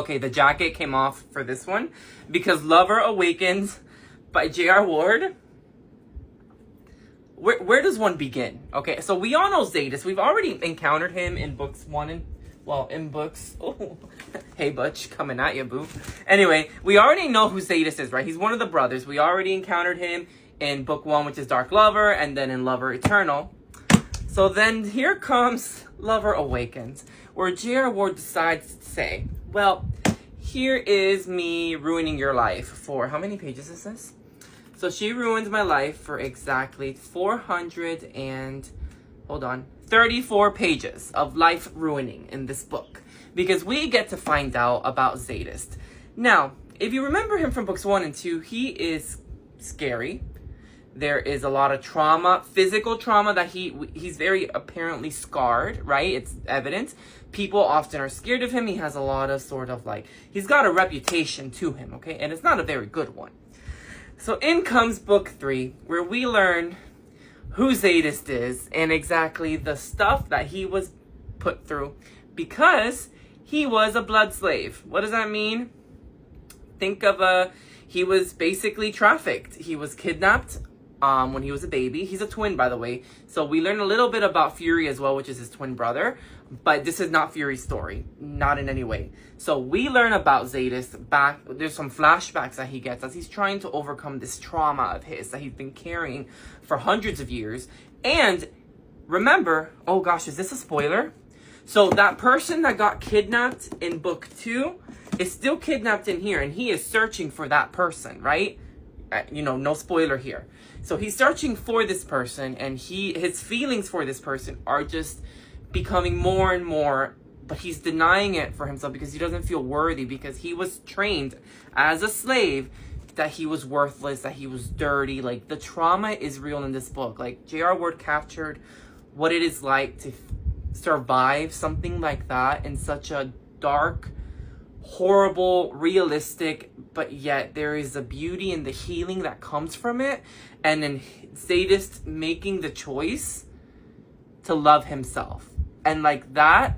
Okay, the jacket came off for this one because Lover Awakens by J.R. Ward. Where does one begin? Okay, so we all know Zadis. We've already encountered him in books oh, hey Butch, coming at you, boo. Anyway, we already know who Zadis is, right? He's one of the brothers. We already encountered him in book 1, which is Dark Lover, and then in Lover Eternal. So then here comes Lover Awakens, where J.R. Ward decides to say, well, here is me ruining your life for, how many pages is this? So she ruined my life for exactly 34 pages of life ruining in this book. Because we get to find out about Zadist. Now, if you remember him from books 1 and 2, he is scary. There is a lot of trauma, physical trauma that he's very apparently scarred, right? It's evident. People often are scared of him. He has a lot of he's got a reputation to him, okay? And it's not a very good one. So in comes book 3, where we learn who Zadist is and exactly the stuff that he was put through because he was a blood slave. What does that mean? Think of he was basically trafficked. He was kidnapped when he was a baby. He's a twin, by the way. So we learn a little bit about Fury as well, which is his twin brother. But this is not Fury's story. Not in any way. So we learn about Zadis back. There's some flashbacks that he gets as he's trying to overcome this trauma of his that he's been carrying for hundreds of years. And remember, oh gosh, is this a spoiler? So that person that got kidnapped in book 2 is still kidnapped in here. And he is searching for that person, right? No spoiler here. So he's searching for this person, and his feelings for this person are just becoming more and more, but he's denying it for himself because he doesn't feel worthy, because he was trained as a slave that he was worthless, that he was dirty. Like, the trauma is real in this book. Like, J.R. Ward captured what it is like to survive something like that in such a dark, horrible, realistic, but yet there is a beauty in the healing that comes from it. And then Zadist making the choice to love himself. And like that,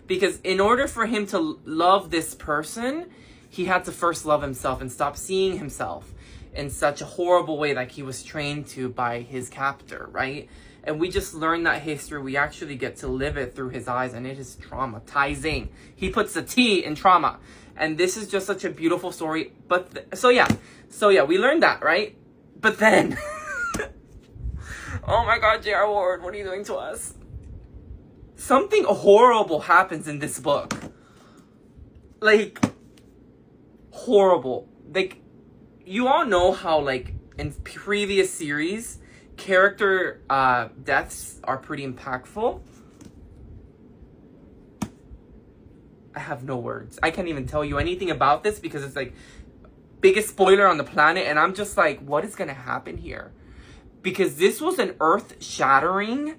because in order for him to love this person, he had to first love himself and stop seeing himself in such a horrible way like he was trained to by his captor, right? And we just learned that history. We actually get to live it through his eyes, and it is traumatizing. He puts the T in trauma. And this is just such a beautiful story. But, so yeah, we learned that, right? But then, oh my God, J.R. Ward, what are you doing to us? Something horrible happens in this book. Like, horrible. Like, you all know how, like, in previous series, character deaths are pretty impactful. I have no words. I can't even tell you anything about this because it's like biggest spoiler on the planet, and I'm just like, what is gonna happen here? Because this was an earth-shattering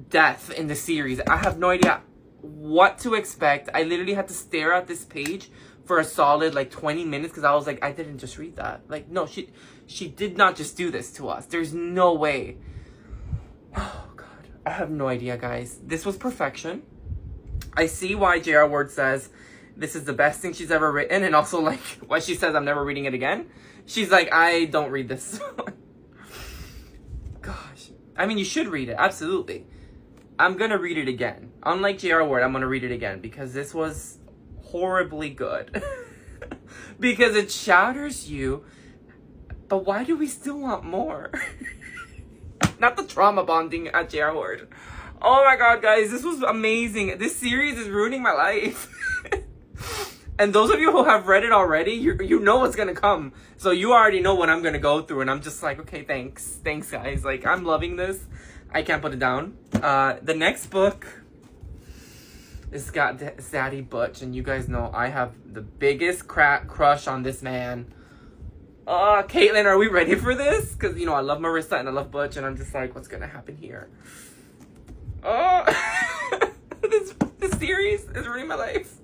death in the series. I have no idea what to expect. I literally had to stare at this page for a solid 20 minutes because I was like, I didn't just read that. Like, no, she did not just do this to us. There's no way. Oh God, I have no idea, guys. This was perfection. I see why J.R. Ward says this is the best thing she's ever written, and also like why she says I'm never reading it again. She's like, I don't read this one. Gosh, I mean, you should read it, absolutely. I'm gonna read it again. Unlike J.R. Ward, I'm gonna read it again because this was horribly good. Because it shatters you, but why do we still want more? Not the trauma bonding at J.R. Ward. Oh my God, guys, this was amazing. This series is ruining my life. And those of you who have read it already, you know what's gonna come. So you already know what I'm gonna go through, and I'm just like, okay, thanks. Thanks, guys. Like, I'm loving this. I can't put it down. The next book is got Zaddy Butch, and you guys know I have the biggest crush on this man. Caitlin, are we ready for this? Because, I love Marissa and I love Butch, and I'm just like, what's gonna happen here? Oh, this series is ruining my life.